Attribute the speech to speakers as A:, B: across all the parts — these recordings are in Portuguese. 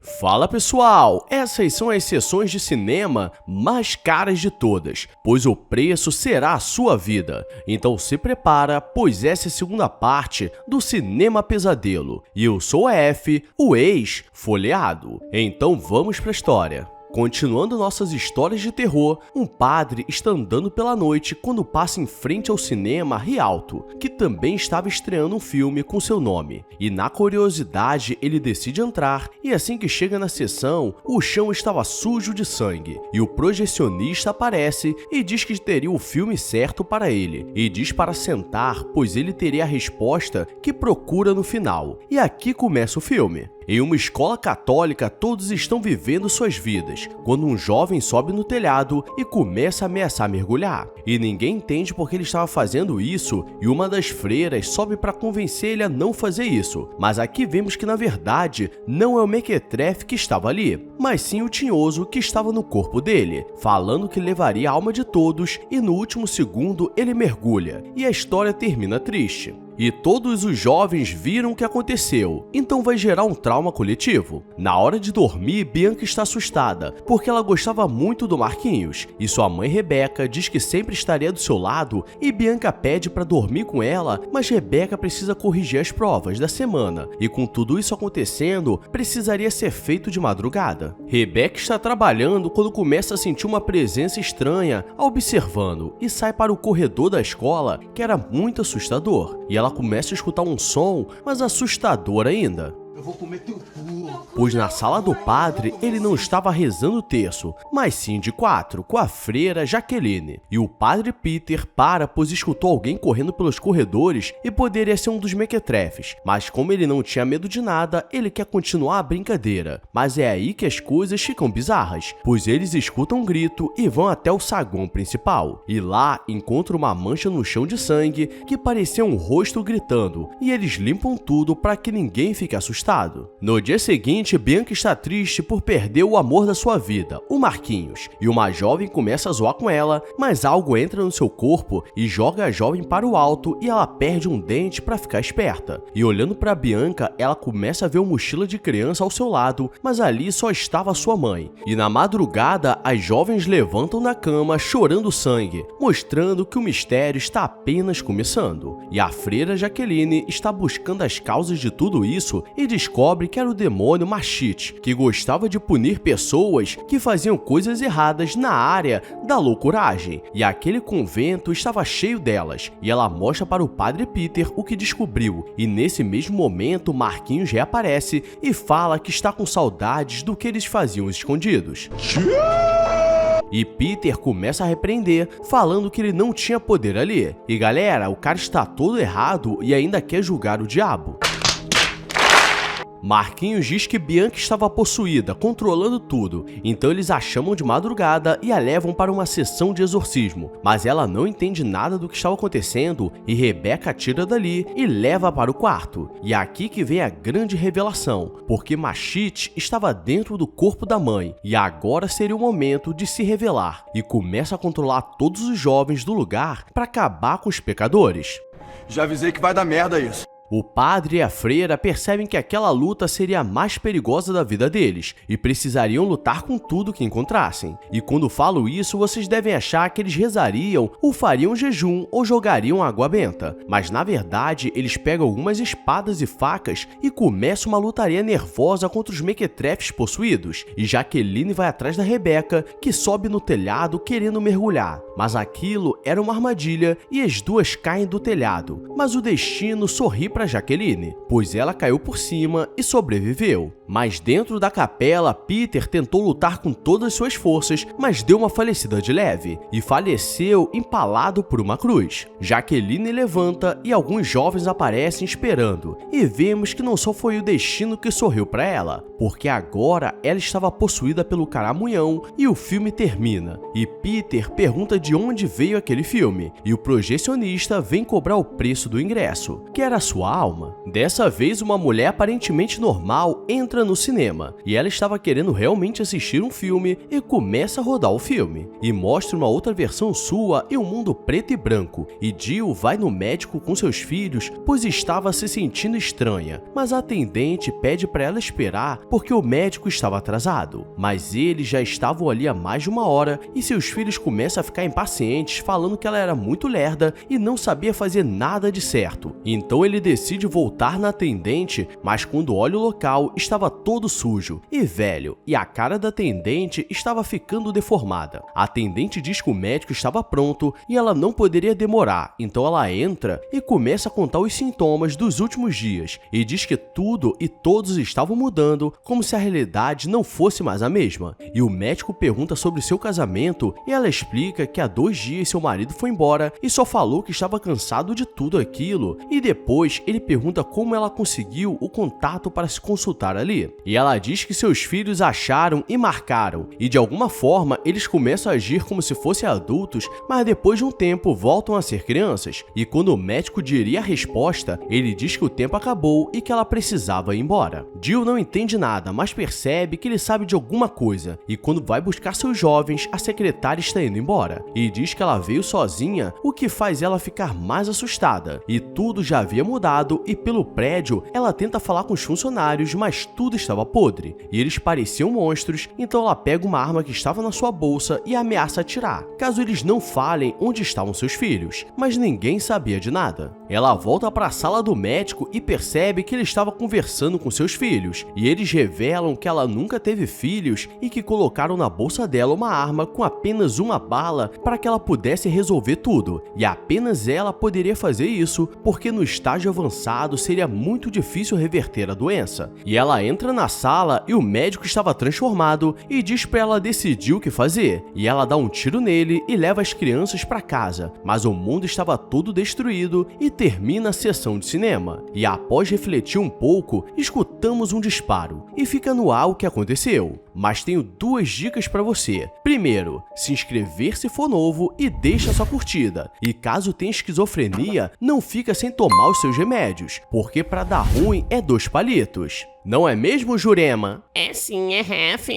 A: Fala pessoal, essas são as sessões de cinema mais caras de todas, pois o preço será a sua vida. Então se prepara, pois essa é a segunda parte do Cinema Pesadelo. E eu sou a F, o ex-folheado. Então vamos pra história. Continuando nossas histórias de terror, um padre está andando pela noite quando passa em frente ao cinema Rialto, que também estava estreando um filme com seu nome. E na curiosidade, ele decide entrar, e assim que chega na sessão, o chão estava sujo de sangue. E o projecionista aparece e diz que teria o filme certo para ele, e diz para sentar, pois ele teria a resposta que procura no final. E aqui começa o filme. Em uma escola católica, todos estão vivendo suas vidas, quando um jovem sobe no telhado e começa a ameaçar mergulhar. E ninguém entende por que ele estava fazendo isso, e uma das freiras sobe para convencer ele a não fazer isso. Mas aqui vemos que na verdade não é o Mequetrefe que estava ali, mas sim o Tinhoso que estava no corpo dele, falando que levaria a alma de todos, e no último segundo ele mergulha, e a história termina triste. E todos os jovens viram o que aconteceu, então vai gerar um trauma coletivo. Na hora de dormir, Bianca está assustada, porque ela gostava muito do Marquinhos, e sua mãe Rebeca diz que sempre estaria do seu lado, e Bianca pede para dormir com ela, mas Rebeca precisa corrigir as provas da semana, e com tudo isso acontecendo, precisaria ser feito de madrugada. Rebeca está trabalhando quando começa a sentir uma presença estranha, observando, e sai para o corredor da escola, que era muito assustador, e ela começa a escutar um som, mas assustador ainda.
B: Eu vou comer teu cu.
A: Pois na sala do padre, ele não estava rezando o terço, mas sim de quatro, com a freira Jaqueline. E o padre Peter para, pois escutou alguém correndo pelos corredores e poderia ser um dos mequetrefes. Mas como ele não tinha medo de nada, ele quer continuar a brincadeira. Mas é aí que as coisas ficam bizarras, pois eles escutam um grito e vão até o saguão principal. E lá encontram uma mancha no chão de sangue que parecia um rosto gritando, e eles limpam tudo para que ninguém fique assustado. No dia seguinte, Bianca está triste por perder o amor da sua vida, o Marquinhos, e uma jovem começa a zoar com ela, mas algo entra no seu corpo e joga a jovem para o alto e ela perde um dente para ficar esperta. E olhando para Bianca, ela começa a ver uma mochila de criança ao seu lado, mas ali só estava sua mãe. E na madrugada, as jovens levantam da cama chorando sangue, mostrando que o mistério está apenas começando. E a freira Jaqueline está buscando as causas de tudo isso e descobre que era o demônio Machite, que gostava de punir pessoas que faziam coisas erradas na área da loucuragem, e aquele convento estava cheio delas, e ela mostra para o padre Peter o que descobriu, e nesse mesmo momento Marquinhos reaparece e fala que está com saudades do que eles faziam escondidos. E Peter começa a repreender, falando que ele não tinha poder ali. E galera, o cara está todo errado e ainda quer julgar o diabo. Marquinhos diz que Bianca estava possuída, controlando tudo, então eles a chamam de madrugada e a levam para uma sessão de exorcismo, mas ela não entende nada do que estava acontecendo e Rebeca tira dali e leva para o quarto. E é aqui que vem a grande revelação, porque Machite estava dentro do corpo da mãe e agora seria o momento de se revelar e começa a controlar todos os jovens do lugar para acabar com os pecadores.
B: Já avisei que vai dar merda isso.
A: O padre e a freira percebem que aquela luta seria a mais perigosa da vida deles e precisariam lutar com tudo que encontrassem. E quando falo isso, vocês devem achar que eles rezariam ou fariam jejum ou jogariam água benta. Mas na verdade, eles pegam algumas espadas e facas e começam uma lutaria nervosa contra os mequetrefes possuídos. E Jaqueline vai atrás da Rebeca, que sobe no telhado querendo mergulhar. Mas aquilo era uma armadilha e as duas caem do telhado. Mas o destino sorri para Jaqueline, pois ela caiu por cima e sobreviveu. Mas dentro da capela, Peter tentou lutar com todas as suas forças, mas deu uma falecida de leve e faleceu empalado por uma cruz. Jaqueline levanta e alguns jovens aparecem esperando, e vemos que não só foi o destino que sorriu para ela, porque agora ela estava possuída pelo caramunhão e o filme termina. E Peter pergunta de onde veio aquele filme, e o projecionista vem cobrar o preço do ingresso, que era sua sua alma. Dessa vez, uma mulher aparentemente normal entra no cinema e ela estava querendo realmente assistir um filme e começa a rodar o filme. E mostra uma outra versão sua em um mundo preto e branco. E Jill vai no médico com seus filhos, pois estava se sentindo estranha, mas a atendente pede para ela esperar porque o médico estava atrasado. Mas eles já estavam ali há mais de uma hora e seus filhos começam a ficar impacientes, falando que ela era muito lerda e não sabia fazer nada de certo. Então ele decide voltar na atendente, mas quando olha o local, estava todo sujo e velho, e a cara da atendente estava ficando deformada. A atendente diz que o médico estava pronto e ela não poderia demorar, então ela entra e começa a contar os sintomas dos últimos dias e diz que tudo e todos estavam mudando, como se a realidade não fosse mais a mesma. E o médico pergunta sobre seu casamento e ela explica que há 2 dias seu marido foi embora e só falou que estava cansado de tudo aquilo, e depois ele pergunta como ela conseguiu o contato para se consultar ali. E ela diz que seus filhos acharam e marcaram, e de alguma forma eles começam a agir como se fossem adultos, mas depois de um tempo voltam a ser crianças. E quando o médico diria a resposta, ele diz que o tempo acabou e que ela precisava ir embora. Jill não entende nada, mas percebe que ele sabe de alguma coisa, e quando vai buscar seus jovens, a secretária está indo embora, e diz que ela veio sozinha, o que faz ela ficar mais assustada. E tudo já havia mudado, e pelo prédio, ela tenta falar com os funcionários, mas tudo estava podre, e eles pareciam monstros, então ela pega uma arma que estava na sua bolsa e ameaça atirar, caso eles não falem onde estavam seus filhos, mas ninguém sabia de nada. Ela volta para a sala do médico e percebe que ele estava conversando com seus filhos, e eles revelam que ela nunca teve filhos e que colocaram na bolsa dela uma arma com apenas uma bala para que ela pudesse resolver tudo, e apenas ela poderia fazer isso porque no estágio avançado seria muito difícil reverter a doença. E ela entra na sala e o médico estava transformado e diz para ela decidir o que fazer, e ela dá um tiro nele e leva as crianças para casa, mas o mundo estava todo destruído e termina a sessão de cinema. E após refletir um pouco, escutamos um disparo e fica no ar o que aconteceu. Mas tenho 2 dicas para você. Primeiro, se inscrever se for novo e deixa sua curtida. E caso tenha esquizofrenia, não fica sem tomar os seus remédios, porque para dar ruim é 2 palitos. Não é mesmo, Jurema?
C: É sim, é ref.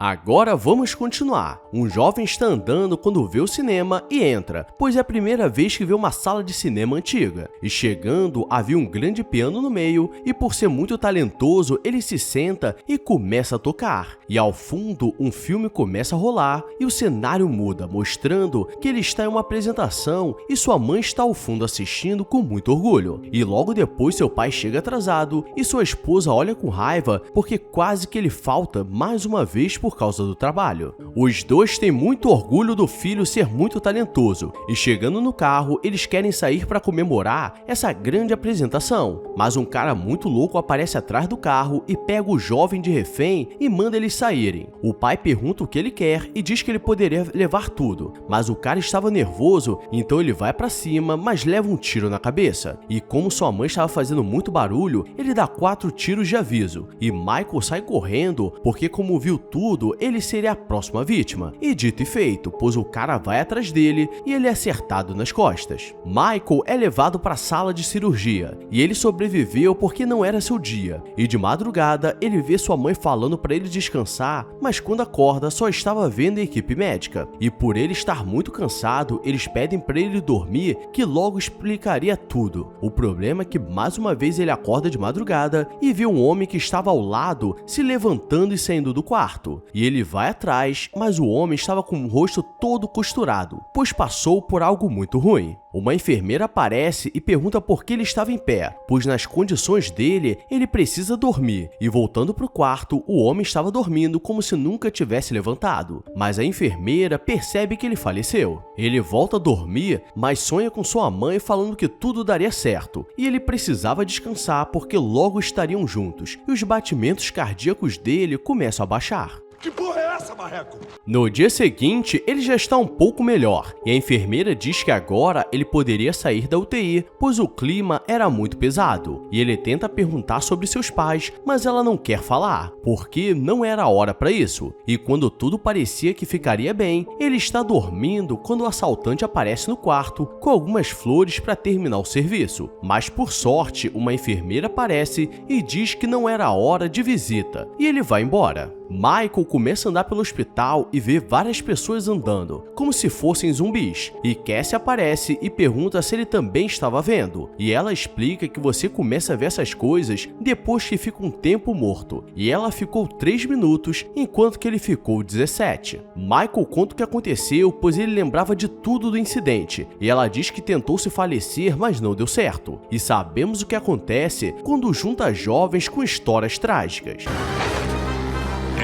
A: Agora vamos continuar. Um jovem está andando quando vê o cinema e entra, pois é a primeira vez que vê uma sala de cinema antiga. E chegando, havia um grande piano no meio e por ser muito talentoso, ele se senta e começa a tocar. E ao fundo, um filme começa a rolar e o cenário muda, mostrando que ele está em uma apresentação e sua mãe está ao fundo assistindo com muito orgulho. E logo depois seu pai chega atrasado e sua esposa olha com raiva porque quase que ele falta mais uma vez por causa do trabalho. Os dois têm muito orgulho do filho ser muito talentoso e chegando no carro, eles querem sair para comemorar essa grande apresentação, mas um cara muito louco aparece atrás do carro e pega o jovem de refém e manda eles saírem. O pai pergunta o que ele quer e diz que ele poderia levar tudo, mas o cara estava nervoso, então ele vai para cima, mas leva um tiro na cabeça. E como sua mãe estava fazendo muito barulho, ele dá 4 tiros de aviso e Michael sai correndo porque como viu tudo, ele seria a próxima vítima. E dito e feito, pois o cara vai atrás dele e ele é acertado nas costas. Michael é levado para a sala de cirurgia e ele sobreviveu porque não era seu dia. E de madrugada ele vê sua mãe falando para ele descansar, mas quando acorda só estava vendo a equipe médica. E por ele estar muito cansado, eles pedem para ele dormir que logo explicaria tudo. O problema é que mais uma vez ele acorda de madrugada e vê um homem que estava ao lado se levantando e saindo do quarto. E ele vai atrás, mas o homem estava com o rosto todo costurado, pois passou por algo muito ruim. Uma enfermeira aparece e pergunta por que ele estava em pé, pois nas condições dele, ele precisa dormir. E voltando para o quarto, o homem estava dormindo como se nunca tivesse levantado. Mas a enfermeira percebe que ele faleceu. Ele volta a dormir, mas sonha com sua mãe falando que tudo daria certo. E ele precisava descansar porque logo estariam juntos. E os batimentos cardíacos dele começam a baixar.
B: Que porra é essa, marreco.
A: No dia seguinte, ele já está um pouco melhor, e a enfermeira diz que agora ele poderia sair da UTI, pois o clima era muito pesado, e ele tenta perguntar sobre seus pais, mas ela não quer falar, porque não era a hora para isso. E quando tudo parecia que ficaria bem, ele está dormindo quando o assaltante aparece no quarto com algumas flores para terminar o serviço. Mas por sorte, uma enfermeira aparece e diz que não era a hora de visita, e ele vai embora. Michael começa a andar pelo hospital e vê várias pessoas andando, como se fossem zumbis, e Cassie aparece e pergunta se ele também estava vendo, e ela explica que você começa a ver essas coisas depois que fica um tempo morto, e ela ficou 3 minutos, enquanto que ele ficou 17. Michael conta o que aconteceu, pois ele lembrava de tudo do incidente, e ela diz que tentou se falecer, mas não deu certo, e sabemos o que acontece quando junta jovens com histórias trágicas.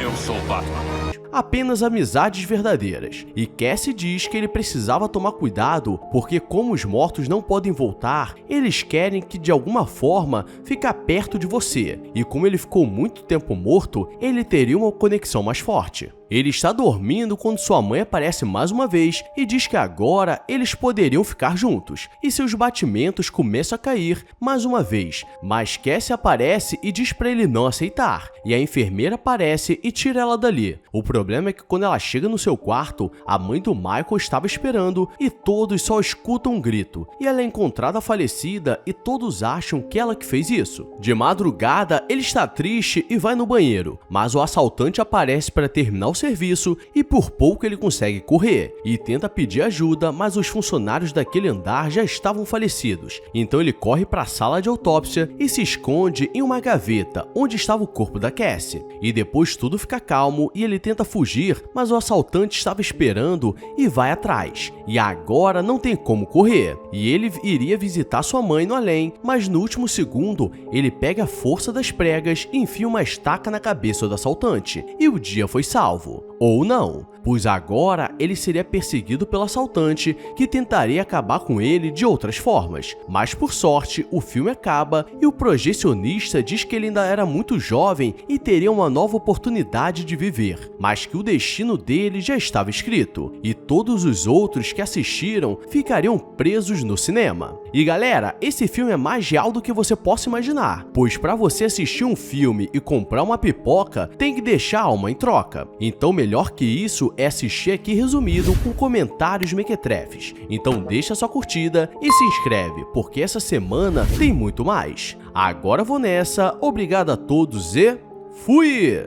C: Eu sou o Batman.
A: Apenas amizades verdadeiras. E Cassie diz que ele precisava tomar cuidado porque, como os mortos não podem voltar, eles querem que de alguma forma fique perto de você. E como ele ficou muito tempo morto, ele teria uma conexão mais forte. Ele está dormindo quando sua mãe aparece mais uma vez e diz que agora eles poderiam ficar juntos, e seus batimentos começam a cair mais uma vez, mas Cassie aparece e diz para ele não aceitar, e a enfermeira aparece e tira ela dali. O problema é que quando ela chega no seu quarto, a mãe do Michael estava esperando e todos só escutam um grito, e ela é encontrada falecida e todos acham que ela que fez isso. De madrugada, ele está triste e vai no banheiro, mas o assaltante aparece para terminar o serviço e por pouco ele consegue correr e tenta pedir ajuda, mas os funcionários daquele andar já estavam falecidos. Então ele corre para a sala de autópsia e se esconde em uma gaveta onde estava o corpo da Cassie. E depois tudo fica calmo e ele tenta fugir, mas o assaltante estava esperando e vai atrás. E agora não tem como correr. E ele iria visitar sua mãe no além, mas no último segundo ele pega a força das pregas e enfia uma estaca na cabeça do assaltante. E o dia foi salvo. Ou não, pois agora ele seria perseguido pelo assaltante que tentaria acabar com ele de outras formas. Mas por sorte, o filme acaba e o projecionista diz que ele ainda era muito jovem e teria uma nova oportunidade de viver, mas que o destino dele já estava escrito, e todos os outros que assistiram ficariam presos no cinema. E galera, esse filme é mais real do que você possa imaginar, pois para você assistir um filme e comprar uma pipoca, tem que deixar a alma em troca. Então melhor que isso é assistir aqui resumido com comentários mequetrefes. Então deixa sua curtida e se inscreve, porque essa semana tem muito mais. Agora vou nessa, obrigado a todos e fui!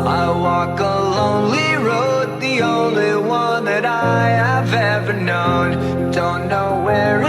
D: I walk a lonely road, the only one that I have ever known. Don't know where